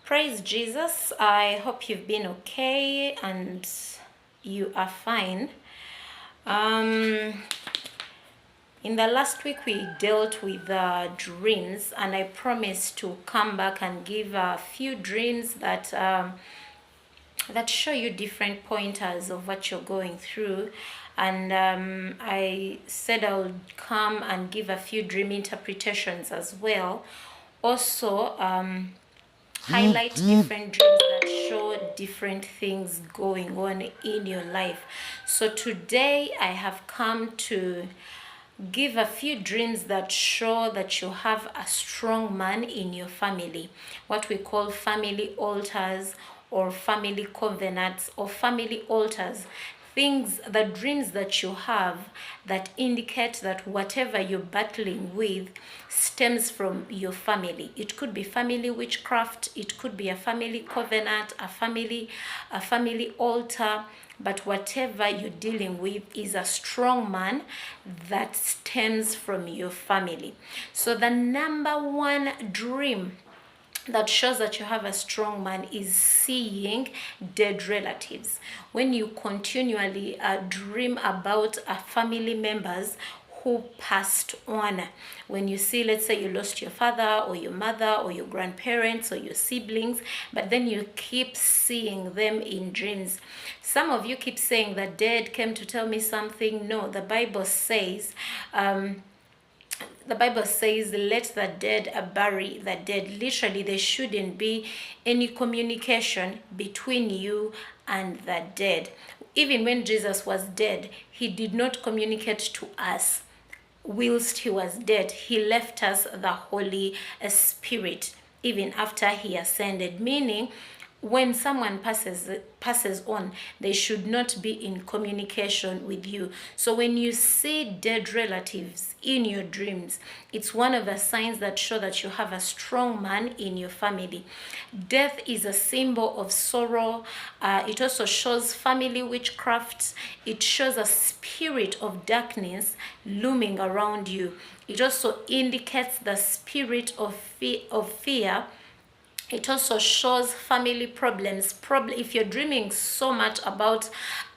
Praise Jesus. I hope you've been okay and you are fine. In the last week, we dealt with dreams, and I promised to come back and give a few dreams that show you different pointers of what you're going through. And I said I'll come and give a few dream interpretations as well. Also, highlight different dreams that show different things going on in your life. So today I have come to give a few dreams that show that you have a strong man in your family, what we call family altars or family covenants or family altars. Things, the dreams that you have that indicate that whatever you're battling with stems from your family. It could be family witchcraft, it could be a family covenant, a family altar, but whatever you're dealing with is a strong man that stems from your family. So the number one dream that shows that you have a strong man is seeing dead relatives. When you continually dream about family members who passed on, when you see, let's say you lost your father or your mother or your grandparents or your siblings, but then you keep seeing them in dreams. Some of you keep saying that dad came to tell me something. No, the Bible says let the dead bury the dead. Literally, there shouldn't be any communication between you and the dead. Even when Jesus was dead, he did not communicate to us whilst he was dead. He left us the Holy Spirit even after he ascended, meaning when someone passes on, they should not be in communication with you. So when you see dead relatives in your dreams, it's one of the signs that show that you have a strong man in your family. Death is a symbol of sorrow. It also shows family witchcraft. It shows a spirit of darkness looming around you. It also indicates the spirit of fear. It also shows family problems. If you're dreaming so much about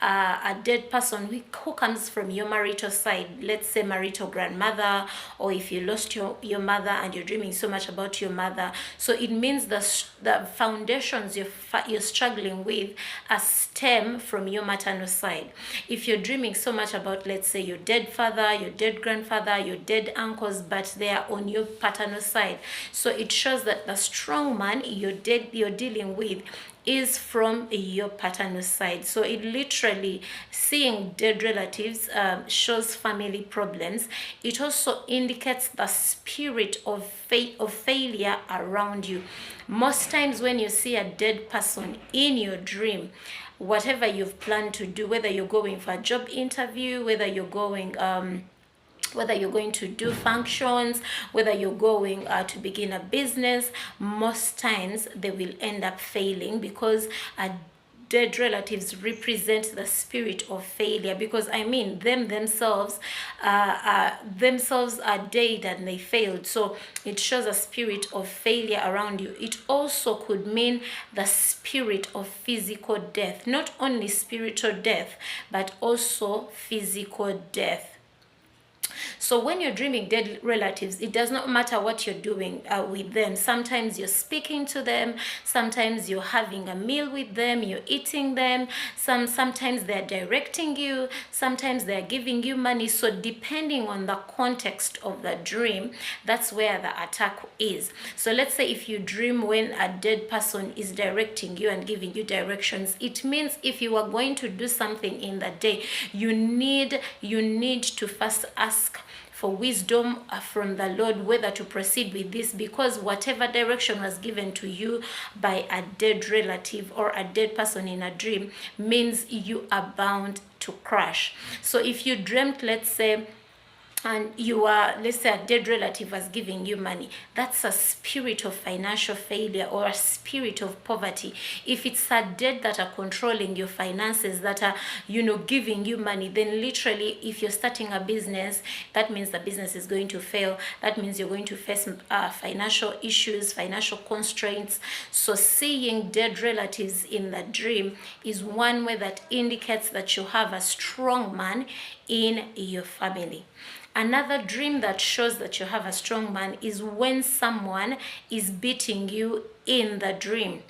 a dead person who comes from your marital side, let's say marital grandmother, or if you lost your mother and you're dreaming so much about your mother, so it means the foundations you're struggling with stem from your maternal side. If you're dreaming so much about, let's say, your dead father, your dead grandfather, your dead uncles, but they are on your paternal side, so it shows that the strong man you're dealing with is from your paternal side. So it literally, seeing dead relatives shows family problems. It also indicates the spirit of failure around you. Most times when you see a dead person in your dream, whatever you've planned to do, whether you're going for a job interview, whether you're going to do functions, whether you're going to begin a business, most times they will end up failing because dead relatives represent the spirit of failure, because themselves are dead and they failed. So it shows a spirit of failure around you. It also could mean the spirit of physical death, not only spiritual death, but also physical death. So when you're dreaming dead relatives, it does not matter what you're doing with them. Sometimes you're speaking to them, sometimes you're having a meal with them, you're eating them, sometimes they're directing you, sometimes they're giving you money. So depending on the context of the dream, that's where the attack is. So let's say if you dream when a dead person is directing you and giving you directions, it means if you are going to do something in the day, you need to first ask for wisdom from the Lord whether to proceed with this, because whatever direction was given to you by a dead relative or a dead person in a dream means you are bound to crash. So if you dreamt, let's say, and you are, let's say a dead relative was giving you money, that's a spirit of financial failure or a spirit of poverty. If it's a dead that are controlling your finances, that are, giving you money, then literally if you're starting a business, that means the business is going to fail. That means you're going to face financial issues, financial constraints. So seeing dead relatives in the dream is one way that indicates that you have a strong man in your family. Another dream that shows that you have a strong man is when someone is beating you in the dream.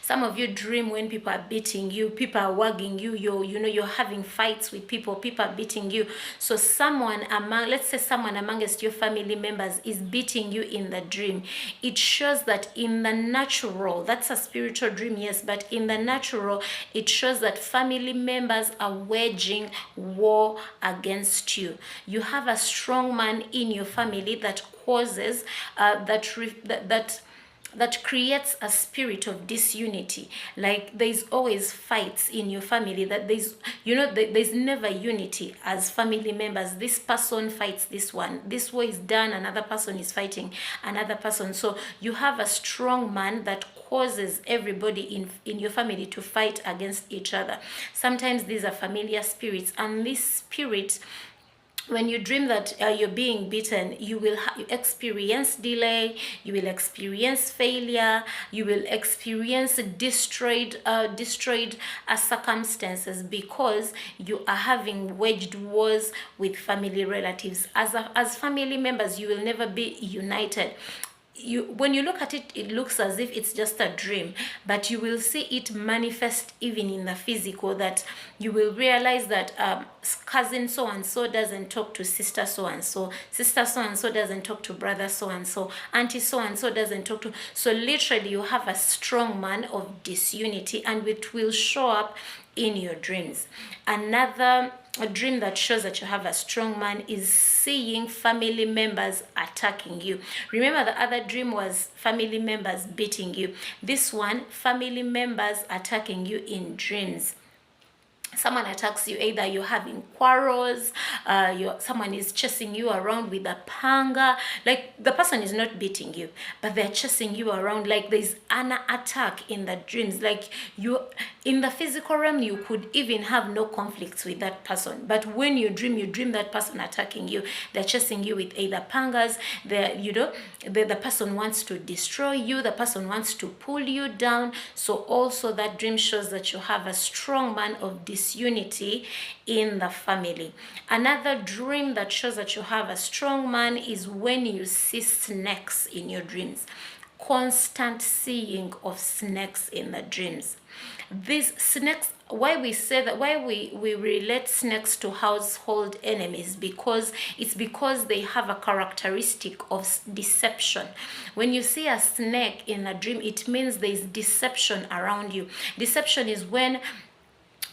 Some of you dream when people are beating you, people are wagging you, you're having fights with people are beating you. So let's say someone amongst your family members is beating you in the dream. It shows that in the natural, that's a spiritual dream, yes, but in the natural, it shows that family members are waging war against you. You have a strong man in your family that causes that creates a spirit of disunity. Like there's always fights in your family, that there's never unity as family members. This person fights this one, this war is done, another person is fighting another person. So you have a strong man that causes everybody in your family to fight against each other. Sometimes these are familiar spirits, and this spirit, when you dream that you're being beaten, you will experience delay, you will experience failure, you will experience destroyed circumstances, because you are having waged wars with family relatives. As family members, you will never be united. When you look at it, it looks as if it's just a dream, but you will see it manifest even in the physical, that you will realize that cousin so and so doesn't talk to sister so and so, sister so and so doesn't talk to brother so and so, auntie so and so doesn't talk to. So literally you have a strong man of disunity, and it will show up in your dreams. Another dream that shows that you have a strong man is seeing family members attacking you. Remember, the other dream was family members beating you. This one, family members attacking you in dreams. Someone attacks you, either you're having quarrels, someone is chasing you around with a panga. Like the person is not beating you, but they're chasing you around. Like there's an attack in the dreams. Like in the physical realm, you could even have no conflicts with that person, but when you dream that person attacking you. They're chasing you with either pangas. The person wants to destroy you. The person wants to pull you down. So also that dream shows that you have a strong man of disunity in the family. Another dream that shows that you have a strong man is when you see snakes in your dreams. Constant seeing of snakes in the dreams. These snakes, why we say that, why we relate snakes to household enemies, because they have a characteristic of deception. When you see a snake in a dream, it means there is deception around you. Deception is when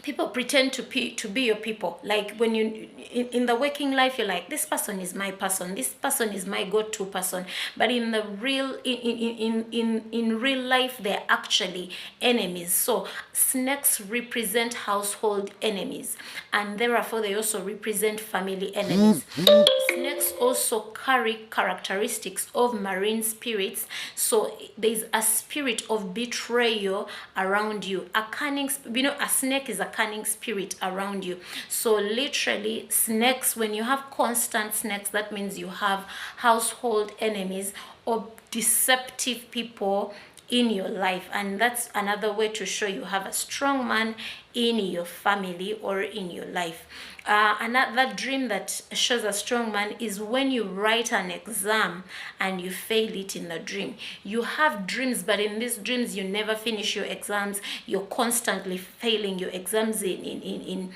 people pretend to be your people. Like when you in the working life, you're like, this person is my person, this person is my go-to person, but in the real in real life, they're actually enemies. So snakes represent household enemies, and therefore they also represent family enemies. Snakes also carry characteristics of marine spirits. So there's a spirit of betrayal around you. A snake is a cunning spirit around you. So literally, snakes, when you have constant snakes, that means you have household enemies or deceptive people in your life. And that's another way to show you have a strong man in your family or in your life. Another dream that shows a strong man is when you write an exam and you fail it in the dream. You have dreams, but in these dreams you never finish your exams. You're constantly failing your exams in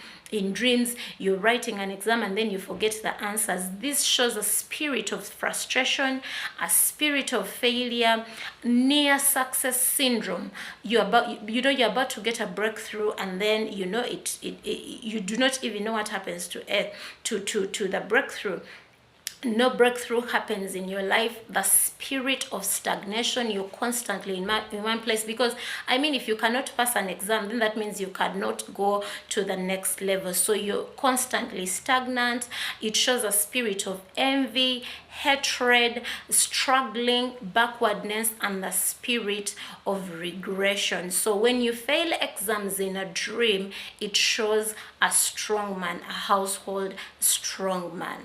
dreams. You're writing an exam and then you forget the answers. This shows a spirit of frustration, a spirit of failure, near success syndrome. You're about to get a breakthrough, and then you do not even know what happens to the breakthrough. no breakthrough happens in your life. The spirit of stagnation, you're constantly in one place. Because I mean, if you cannot pass an exam, then that means you cannot go to the next level. So you're constantly stagnant. It shows a spirit of envy, hatred, struggling, backwardness, and the spirit of regression. So when you fail exams in a dream, it shows a strong man, a household strong man.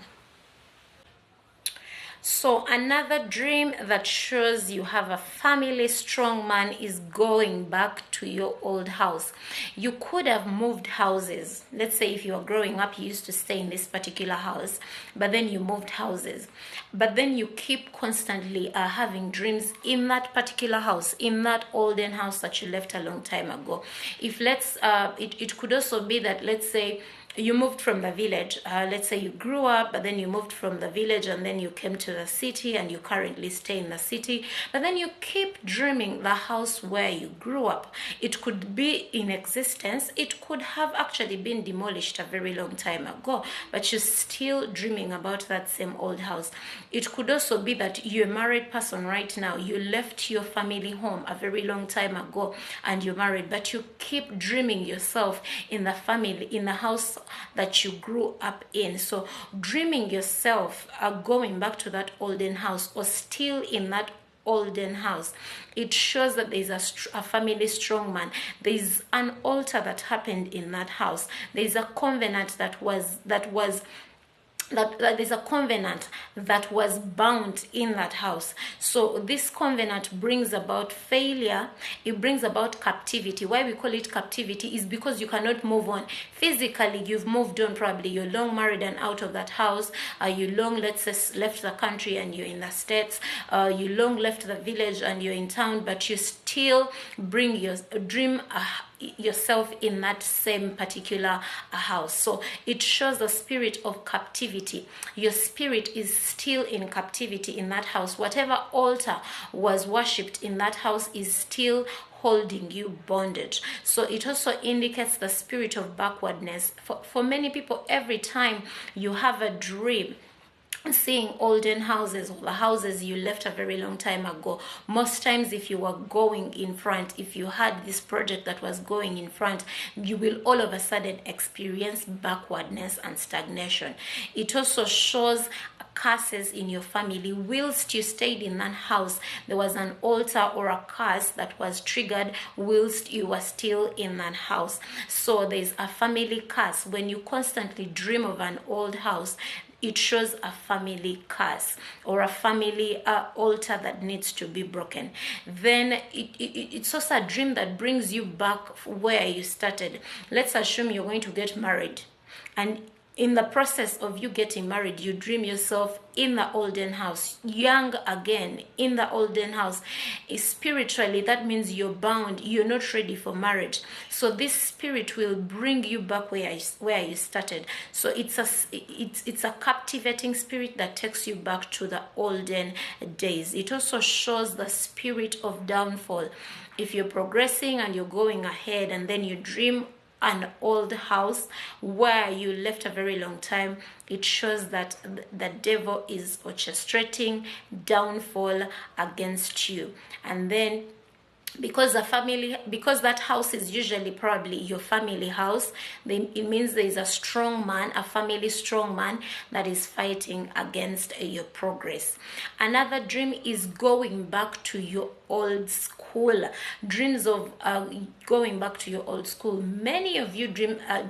So another dream that shows you have a family strong man is going back to your old house. You could have moved houses. Let's say if you were growing up, you used to stay in this particular house, but then you moved houses. But then you keep constantly having dreams in that particular house, in that olden house that you left a long time ago. If it could also be that, let's say, you moved from the village. Let's say you grew up, but then you moved from the village and then you came to the city and you currently stay in the city. But then you keep dreaming the house where you grew up. It could be in existence. It could have actually been demolished a very long time ago, but you're still dreaming about that same old house. It could also be that you're a married person right now. You left your family home a very long time ago and you're married, but you keep dreaming yourself in the family, in the house that you grew up in. So dreaming yourself going back to that olden house or still in that olden house, it shows that there's a family strong man. There's an altar that happened in that house. There's a covenant that there's a covenant that was bound in that house. So this covenant brings about failure. It brings about captivity. Why we call it captivity is because you cannot move on. Physically, you've moved on. Probably you're long married and out of that house. You long, let's say, left the country and you're in the States. You long left the village and you're in town, but you still bring your dream yourself in that same particular house. So it shows the spirit of captivity. Your spirit is still in captivity in that house. Whatever altar was worshipped in that house is still holding you bondage. So it also indicates the spirit of backwardness. For many people, every time you have a dream seeing olden houses or the houses you left a very long time ago, most times if you were going in front, if you had this project that was going in front, you will all of a sudden experience backwardness and stagnation. It also shows curses in your family. Whilst you stayed in that house, there was an altar or a curse that was triggered whilst you were still in that house. So there's a family curse. When you constantly dream of an old house, it shows a family curse or a family altar that needs to be broken. Then it's also a dream that brings you back where you started. Let's assume you're going to get married, and in the process of you getting married, you dream yourself in the olden house, young again, in the olden house. Spiritually, that means you're bound, you're not ready for marriage. So this spirit will bring you back where you started. So it's a captivating spirit that takes you back to the olden days. It also shows the spirit of downfall. If you're progressing and you're going ahead and then you dream an old house where you left a very long time, it shows that the devil is orchestrating downfall against you. And then because that house is usually probably your family house, then it means there is a strong man, a family strong man that is fighting against your progress. Another dream is going back to your old school. Dreams of going back to your old school. Many of you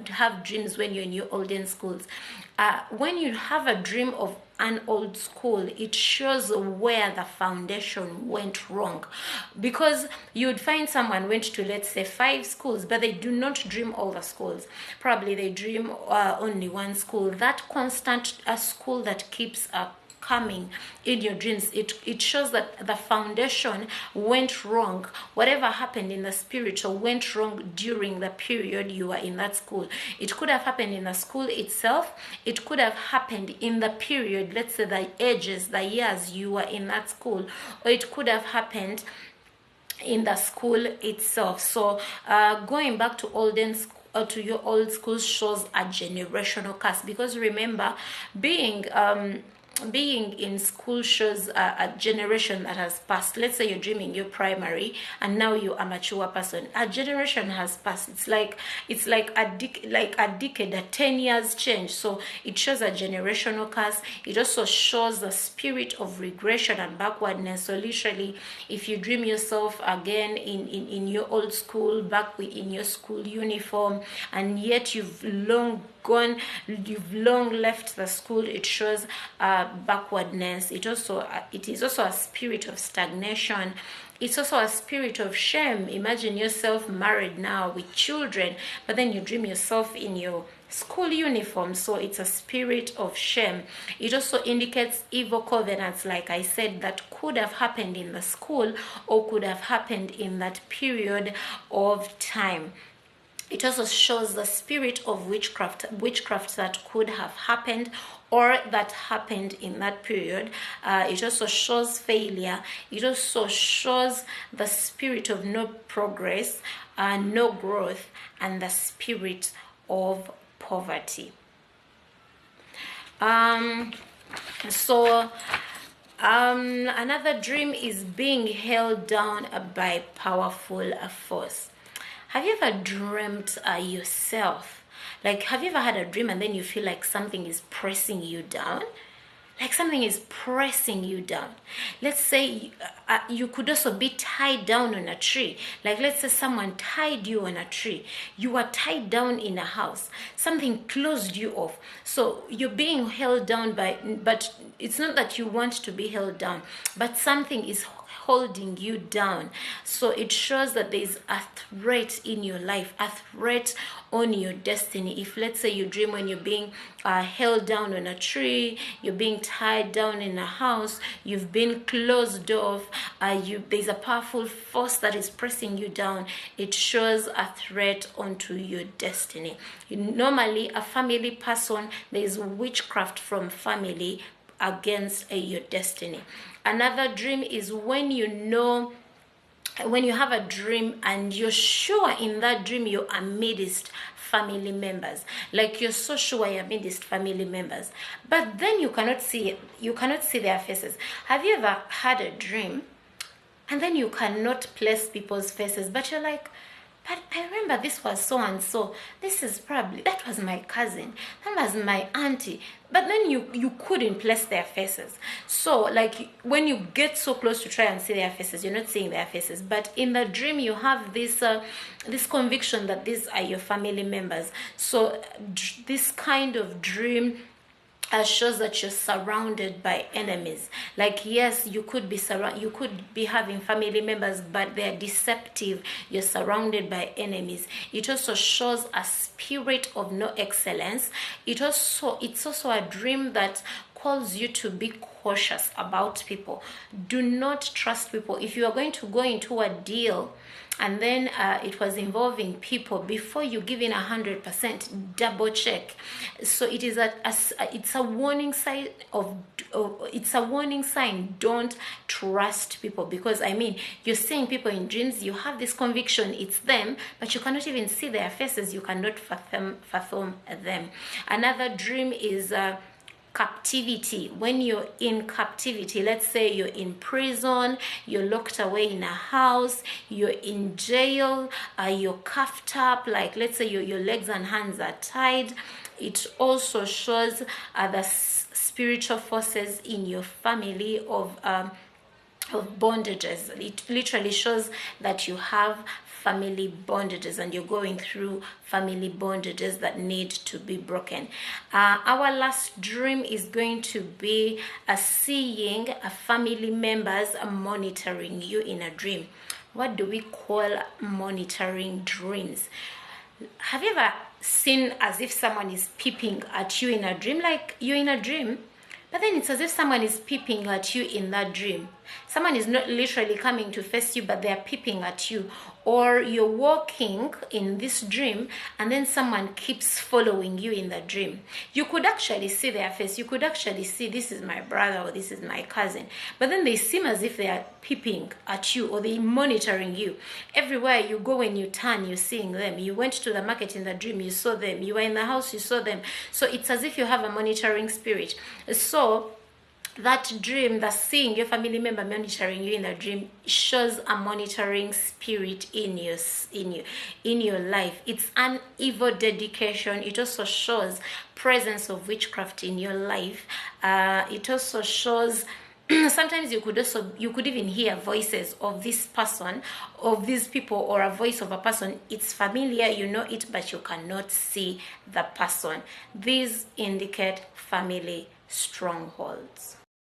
have dreams when you're in your olden schools. When you have a dream of an old school, it shows where the foundation went wrong, because you'd find someone went to, let's say, 5 schools, but they do not dream all the schools. Probably they dream only one school. That constant school that keeps coming in your dreams, it shows that the foundation went wrong. Whatever happened in the spiritual went wrong during the period you were in that school. It could have happened in the school itself. It could have happened in the period, let's say the years you were in that school, or it could have happened in the school itself. So going back to to your old school shows a generational curse, because remember, being being in school shows a generation that has passed. Let's say you're dreaming you're primary and now you're a mature person. A generation has passed. It's like a decade, a 10 years change. So it shows a generational curse. It also shows the spirit of regression and backwardness. So literally, if you dream yourself again in your old school, back in your school uniform, and yet you've long left the school, it shows backwardness. It is also a spirit of stagnation. It's also a spirit of shame. Imagine yourself married now with children, but then you dream yourself in your school uniform. So it's a spirit of shame. It also indicates evil covenants, like I said, that could have happened in the school or could have happened in that period of time. It also shows the spirit of witchcraft that could have happened or that happened in that period. It also shows failure. It also shows the spirit of no progress, no growth, and the spirit of poverty. Another dream is being held down by powerful force. Have you ever dreamt yourself? Like, have you ever had a dream and then you feel like something is pressing you down? Like something is pressing you down. Let's say you could also be tied down on a tree. Like, let's say someone tied you on a tree. You were tied down in a house. Something closed you off. So you're being held down but it's not that you want to be held down, but something is holding you down. So it shows that there is a threat in your life, a threat on your destiny. If, let's say, you dream when you're being held down on a tree, you're being tied down in a house, you've been closed off, there's a powerful force that is pressing you down, it shows a threat onto your destiny. Normally, a family person, there is witchcraft from family against your destiny. Another dream is when you have a dream and you're sure in that dream you're amidst family members. Like, you're so sure you're amidst family members, but then you cannot see their faces. Have you ever had a dream and then you cannot place people's faces, but you're like, but I remember this was so and so. That was my cousin. That was my auntie. But then you couldn't place their faces. So, like, when you get so close to try and see their faces, you're not seeing their faces. But in the dream, you have this conviction that these are your family members. So this kind of dream shows that you're surrounded by enemies. Like, yes, you could be having family members, but they're deceptive. You're surrounded by enemies. It also shows a spirit of no excellence. It's also a dream that calls you to be cautious about people. Do not trust people. If you are going to go into a deal and then it was involving people, before you give in 100%, double check. So it is it's a warning sign Don't trust people, because you're seeing people in dreams, you have this conviction it's them, but you cannot even see their faces, you cannot fathom them. Another dream is captivity. When you're in captivity, let's say you're in prison, you're locked away in a house, you're in jail, you're cuffed up, like, let's say your legs and hands are tied. It also shows the spiritual forces in your family of bondages. It literally shows that you have family bondages and you're going through family bondages that need to be broken. Our last dream is going to be seeing family members monitoring you in a dream. What do we call monitoring dreams? Have you ever seen as if someone is peeping at you in a dream? Like, you're in a dream, but then it's as if someone is peeping at you in that dream. Someone is not literally coming to face you, but they are peeping at you. Or you're walking in this dream and then someone keeps following you in the dream. You could actually see their face. You could actually see, this is my brother or this is my cousin. But then they seem as if they are peeping at you or they're monitoring you. Everywhere you go, when you turn, you're seeing them. You went to the market in the dream, you saw them. You were in the house, you saw them. So it's as if you have a monitoring spirit. So that dream, the seeing your family member monitoring you in the dream, shows a monitoring spirit in your life. It's an evil dedication. It also shows presence of witchcraft in your life. It also shows sometimes you could even hear voices of this person, of these people, or a voice of a person. It's familiar, you know it, but you cannot see the person. These indicate family strongholds.